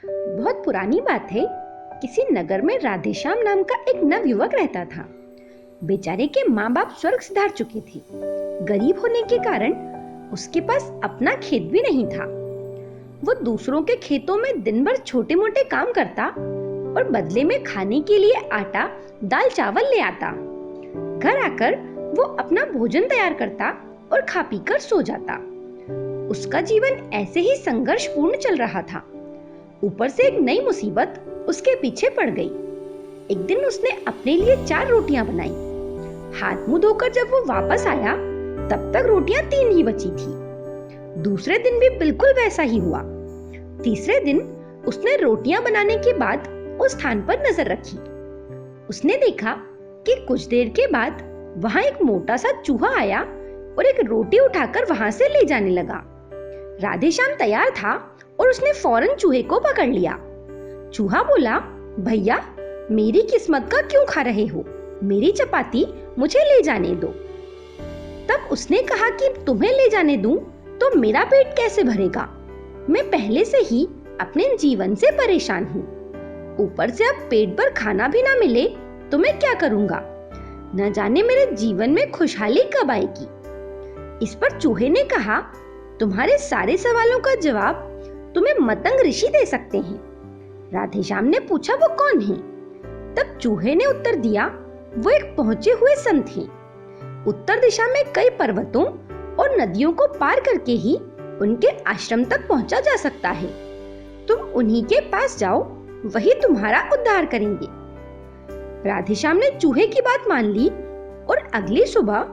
बहुत पुरानी बात है। किसी नगर में राधेश्याम नाम का एक नवयुवक रहता था। बेचारे के माँ बाप स्वर्ग सिधार चुके थे। गरीब होने के कारण उसके पास अपना खेत भी नहीं था। वो दूसरों के खेतों में दिन भर छोटे मोटे काम करता और बदले में खाने के लिए आटा दाल चावल ले आता। घर आकर वो अपना भोजन तैयार करता और खा पी कर सो जाता। उसका जीवन ऐसे ही संघर्षपूर्ण चल रहा था। ऊपर से एक नई मुसीबत उसके पीछे पड़ गई। एक दिन उसने अपने लिए 4 रोटियां बनाई। हाथ मुंह धोकर जब वो वापस आया तब तक रोटियां 3 ही बची थी। दूसरे दिन भी बिल्कुल वैसा ही हुआ। तीसरे दिन उसने रोटियां बनाने के बाद उस स्थान पर नजर रखी। उसने देखा कि कुछ देर के बाद वहां एक मोटा सा चूहा आया और एक रोटी उठाकर वहां से ले जाने लगा। राधेश्याम तैयार था और उसने फौरन चूहे को पकड़ लिया। चूहा बोला, भैया मेरी किस्मत का क्यों खा रहे हो? मेरी चपाती मुझे ले जाने दो। तब उसने कहा कि तुम्हें ले जाने दूं तो मेरा पेट कैसे भरेगा? मैं पहले से ही अपने जीवन से परेशान हूँ। ऊपर से अब पेट भर खाना भी ना मिले तो मैं क्या करूँगा? न जाने मेरे जीवन में खुशहाली कब आएगी। इस पर चूहे ने कहा, तुम्हारे सारे सवालों का जवाब तुम्हें मतंग ऋषि दे सकते हैं। राधेश्याम ने पूछा, वो कौन है? तब चूहे ने उत्तर दिया, वो एक पहुंचे हुए संत हैं। उत्तर दिशा में कई पर्वतों और नदियों को पार करके ही उनके आश्रम तक पहुंचा जा सकता है। तुम उन्हीं के पास जाओ, वही तुम्हारा उद्धार करेंगे। राधेश्याम ने चूहे की बात मान ली और अगली सुबह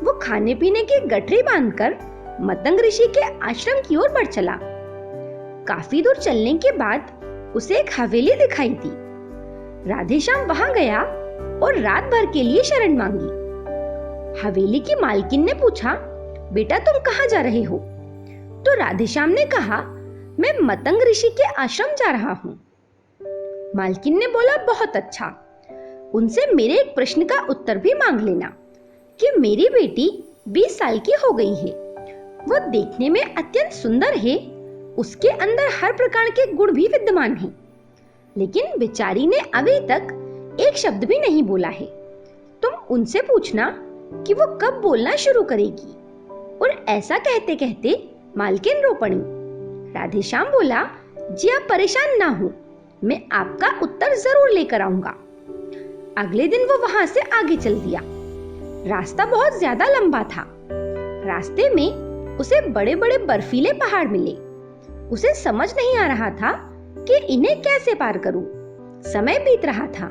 वो खाने पीने की गठरी बांधकर मतंग ऋषि के आश्रम की ओर बढ़ चला। काफी दूर चलने के बाद उसे एक हवेली दिखाई दी। राधेश्याम वहां गया और रात भर के लिए शरण मांगी। हवेली की मालकिन ने पूछा, बेटा तुम कहाँ जा रहे हो? तो राधेश्याम ने कहा, मैं मतंग ऋषि के आश्रम जा रहा हूँ। मालकिन ने बोला, बहुत अच्छा। उनसे मेरे एक प्रश्न का उत्तर भी मांग लेना कि मेरी बेटी 20 साल की हो गई है। वो देखने में अत्यंत सुंदर है, उसके अंदर हर प्रकार के गुण भी विद्यमान हैं, लेकिन बेचारी ने अभी तक एक शब्द भी नहीं बोला है। तुम उनसे पूछना कि वो कब बोलना शुरू करेगी। और ऐसा कहते कहते मालकिन रो पड़ी। राधेश्याम बोला, जी आप परेशान ना हो, मैं आपका उत्तर जरूर लेकर आऊंगा। अगले दिन वो वहां से आगे चल दिया। रास्ता बहुत ज्यादा लंबा था। रास्ते में उसे बड़े बड़े बर्फीले पहाड़ मिले। उसे समझ नहीं आ रहा था कि इन्हें कैसे पार करूं। समय बीत रहा था।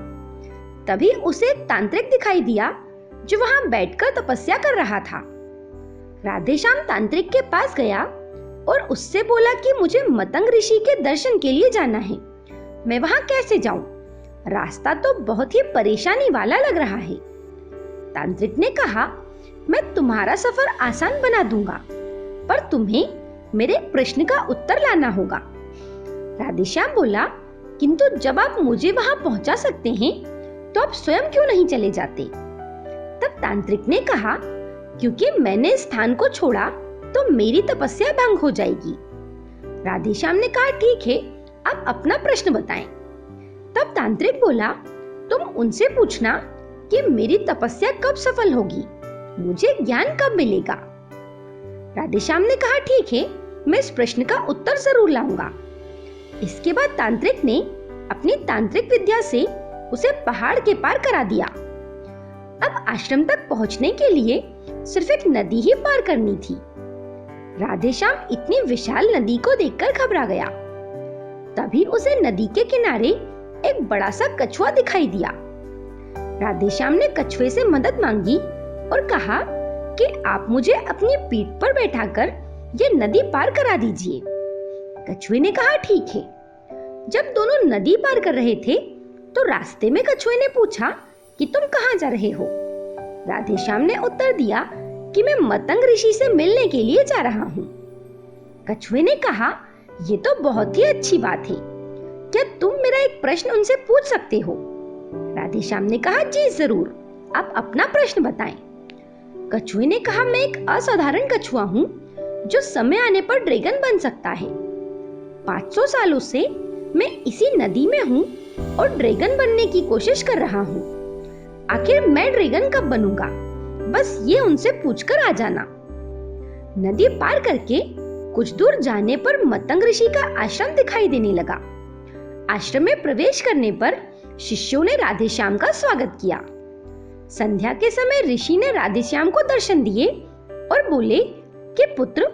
तभी उसे एक तांत्रिक दिखाई दिया जो वहां बैठकर तपस्या कर रहा था। राधेश्याम तांत्रिक के पास गया और उससे बोला कि मुझे मतंग ऋषि के दर्शन के लिए जाना है। मैं वहां कैसे जाऊं? रास्ता तो बहुत ही परेशानी वाला लग रहा है। तांत्रिक ने कहा, मैं तुम्हारा सफर आसान बना दूंगा, पर तुम्हें मेरे प्रश्न का उत्तर लाना होगा। राधेश्याम बोला, किंतु जब आप मुझे वहां पहुंचा सकते हैं तो आप स्वयं क्यों नहीं चले जाते? तब तांत्रिक ने कहा, क्योंकि मैंने इस स्थान को छोड़ा तो मेरी तपस्या भंग हो जाएगी। राधेश्याम ने कहा, ठीक है, आप अपना प्रश्न बताएं। तब तांत्रिक बोला, तुम उनसे पूछना कि मेरी तपस्या कब सफल होगी, मुझे ज्ञान कब मिलेगा। राधेश्याम ने कहा, ठीक है, मैं इस प्रश्न का उत्तर जरूर लाऊंगा। इसके बाद तांत्रिक ने अपनी तांत्रिक विद्या से उसे पहाड़ के पार करा दिया। अब आश्रम तक पहुंचने के लिए सिर्फ एक नदी ही पार करनी थी। राधेश्याम इतनी विशाल नदी को देखकर घबरा गया। तभी उसे नदी के किनारे एक बड़ा सा कछुआ दिखाई दिया। राधेश्याम ने कछुए से मदद मांगी और कहा कि आप मुझे अपनी पीठ पर बैठाकर ये नदी पार करा दीजिए। कछुए ने कहा, ठीक है। जब दोनों नदी पार कर रहे थे तो रास्ते में कछुए ने पूछा कि तुम कहाँ जा रहे हो? राधेश्याम ने उत्तर दिया कि मैं मतंग ऋषि से मिलने के लिए जा रहा हूँ। कछुए ने कहा, ये तो बहुत ही अच्छी बात है, क्या तुम मेरा एक प्रश्न उनसे पूछ सकते हो? राधेश्याम ने कहा, जी जरूर, आप अपना प्रश्न बताएं। कछुए ने कहा, मैं एक असाधारण कछुआ हूँ जो समय आने पर ड्रैगन बन सकता है। 500 सालों से मैं इसी नदी में हूँ और ड्रैगन बनने की कोशिश कर रहा हूँ। आखिर मैं ड्रैगन कब बनूंगा? बस ये उनसे पूछकर आ जाना। नदी पार करके कुछ दूर जाने पर मतंग ऋषि का आश्रम दिखाई देने लगा। आश्रम में प्रवेश करने पर शिष्यों ने राधेश्याम का स्वागत किया। संध्या के समय ऋषि ने राधेश्याम को दर्शन दिए और बोले कि पुत्र,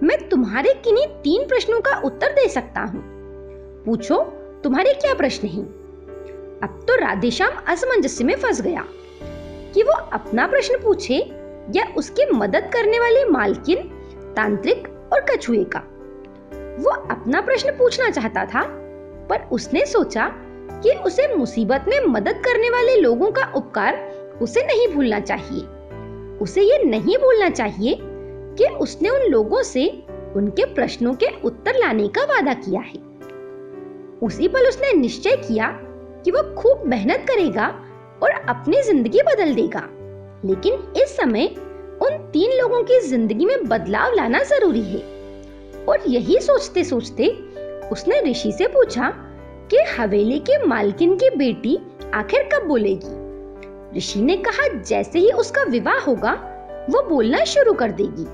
मैं तुम्हारे किन्हीं 3 प्रश्नों का उत्तर दे सकता हूँ। पूछो, तुम्हारे क्या प्रश्न हैं? अब तो राधेश्याम असमंजस में फंस गया कि वो अपना प्रश्न पूछे या उसकी मदद करने वाली मालकिन, तांत्रिक और कछुए का। वो अपना प्रश्न पूछना चाहता था, पर उसने सोचा कि उसे मुसीबत में मदद करने वाले लोगों का उपकार उसे नहीं भूलना चाहिए। उसे ये नहीं भूलना चाहिए कि उसने उन लोगों से उनके प्रश्नों के उत्तर लाने का वादा किया है। उसी पल उसने निश्चय किया कि वो खूब मेहनत करेगा और अपनी जिंदगी बदल देगा। लेकिन इस समय उन 3 लोगों की जिंदगी में बदलाव लाना जरूरी है। और यही सोचते सोचते उसने ऋषि से पूछा कि हवेली के मालकिन की बेटी आखिर कब बोलेगी। ऋषि ने कहा जैसे ही उसका विवाह होगा वो बोलना शुरू कर देगी।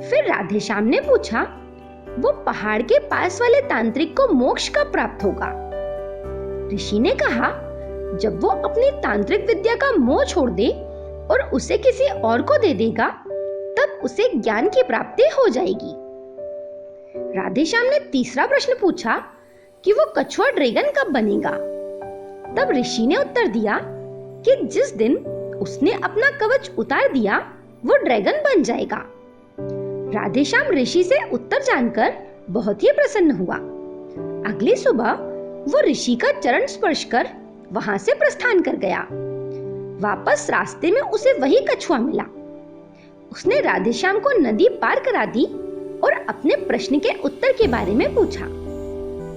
फिर राधेश्याम ने पूछा, वो पहाड़ के पास वाले तांत्रिक को मोक्ष कब प्राप्त होगा? ऋषि ने कहा, जब वो अपनी तांत्रिक विद्या का मोह छोड़ दे और उसे किसी और को दे देगा, तब उसे ज्ञान की प्राप्ति हो जाएगी। राधेश्याम ने तीसरा प्रश्न पूछा कि वो कछुआ ड्रैगन कब बनेगा। तब ऋषि ने उत्तर दिया कि जिस दिन उसने अपना कवच उतार दिया वो ड्रैगन बन जाएगा। राधेश्याम ऋषि से उत्तर जानकर बहुत ही प्रसन्न हुआ। अगली सुबह वो ऋषि का चरण स्पर्श कर वहां से प्रस्थान कर गया। वापस रास्ते में उसे वही कछुआ मिला। उसने राधेश्याम को नदी पार करा दी और अपने प्रश्न के उत्तर के बारे में पूछा।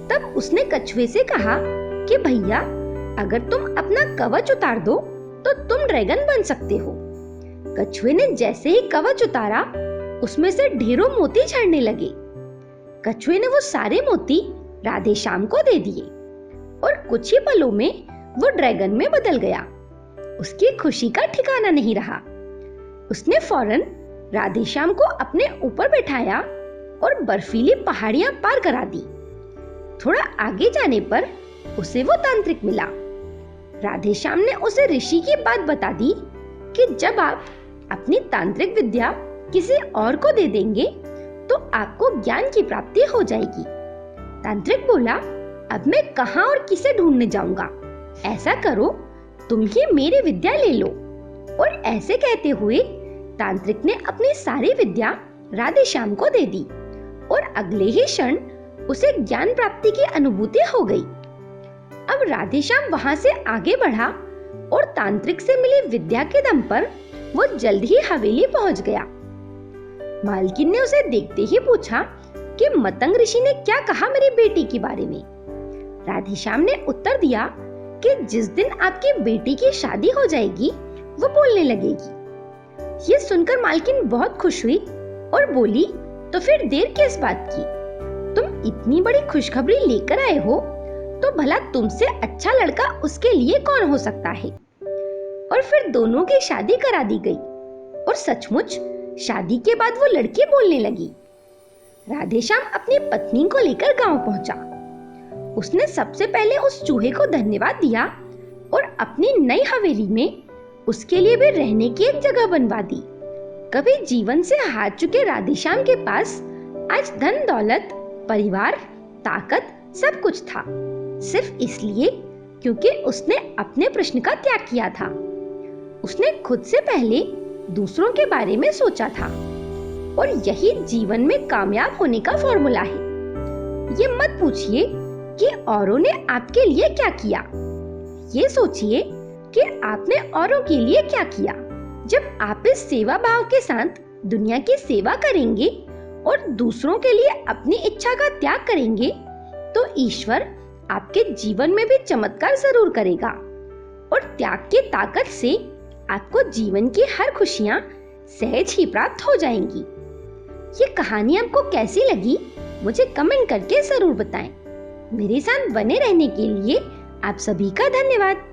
तब उसने कछुए से कहा कि भैया, अगर तुम अपना कवच उतार दो तो तुम ड्रैगन बन सकते हो। कछुए ने जैसे ही कवच उतारा उसमें से ढेरों मोती झड़ने लगे। कछुए ने वो सारे मोती राधेश्याम को दे दिए और कुछ ही पलों में वो ड्रैगन में बदल गया। उसकी खुशी का ठिकाना नहीं रहा। उसने फौरन राधेश्याम को अपने ऊपर बैठाया और बर्फीली पहाड़ियां पार करा दी। थोड़ा आगे जाने पर उसे वो तांत्रिक मिला। राधेश्याम ने उसे ऋषि की बात बता दी कि जब आप अपनी तांत्रिक विद्या किसी और को दे देंगे तो आपको ज्ञान की प्राप्ति हो जाएगी। तांत्रिक बोला, अब मैं कहां और किसे ढूंढने जाऊंगा? ऐसा करो, तुम ही मेरी विद्या ले लो। और ऐसे कहते हुए तांत्रिक ने अपनी सारी विद्या राधेश्याम को दे दी और अगले ही क्षण उसे ज्ञान प्राप्ति की अनुभूति हो गई। अब राधेश्याम वहां से आगे बढ़ा और तांत्रिक से मिली विद्या के दम पर वो जल्द ही हवेली पहुंच गया। मालकिन ने उसे देखते ही पूछा कि मतंग ऋषि ने क्या कहा मेरी बेटी के बारे में। राधेश्याम ने उत्तर दिया कि जिस दिन आपकी बेटी की शादी हो जाएगी वो बोलने लगेगी। ये सुनकर मालकिन बहुत खुश हुई और बोली, तो फिर देर किस बात की? तुम इतनी बड़ी खुशखबरी लेकर आए हो तो भला तुमसे अच्छा लड़का उसके लिए कौन हो सकता है। और फिर दोनों की शादी करा दी गई और सचमुच शादी के बाद वो लड़की बोलने लगी। राधेश्याम अपनी पत्नी को लेकर गांव पहुंचा। उसने सबसे पहले उस चूहे को धन्यवाद दिया और अपनी नई हवेली में उसके लिए भी रहने की एक जगह बनवा दी। कभी जीवन से हार चुके राधेश्याम के पास आज धन दौलत, परिवार, ताकत सब कुछ था, सिर्फ इसलिए क्योंकि उसने अपने प्रश्न का त्याग किया था। उसने खुद से पहले दूसरों के बारे में सोचा था और यही जीवन में कामयाब होने का फॉर्मूला है। ये मत पूछिए कि औरों ने आपके लिए क्या किया, ये सोचिए कि आपने औरों के लिए क्या किया। जब आप इस सेवा भाव के साथ दुनिया की सेवा करेंगे और दूसरों के लिए अपनी इच्छा का त्याग करेंगे तो ईश्वर आपके जीवन में भी चमत्कार जरूर करेगा और त्याग की ताकत से आपको जीवन की हर खुशियां सहज ही प्राप्त हो जाएंगी। ये कहानी आपको कैसी लगी मुझे कमेंट करके जरूर बताएं। मेरे साथ बने रहने के लिए आप सभी का धन्यवाद।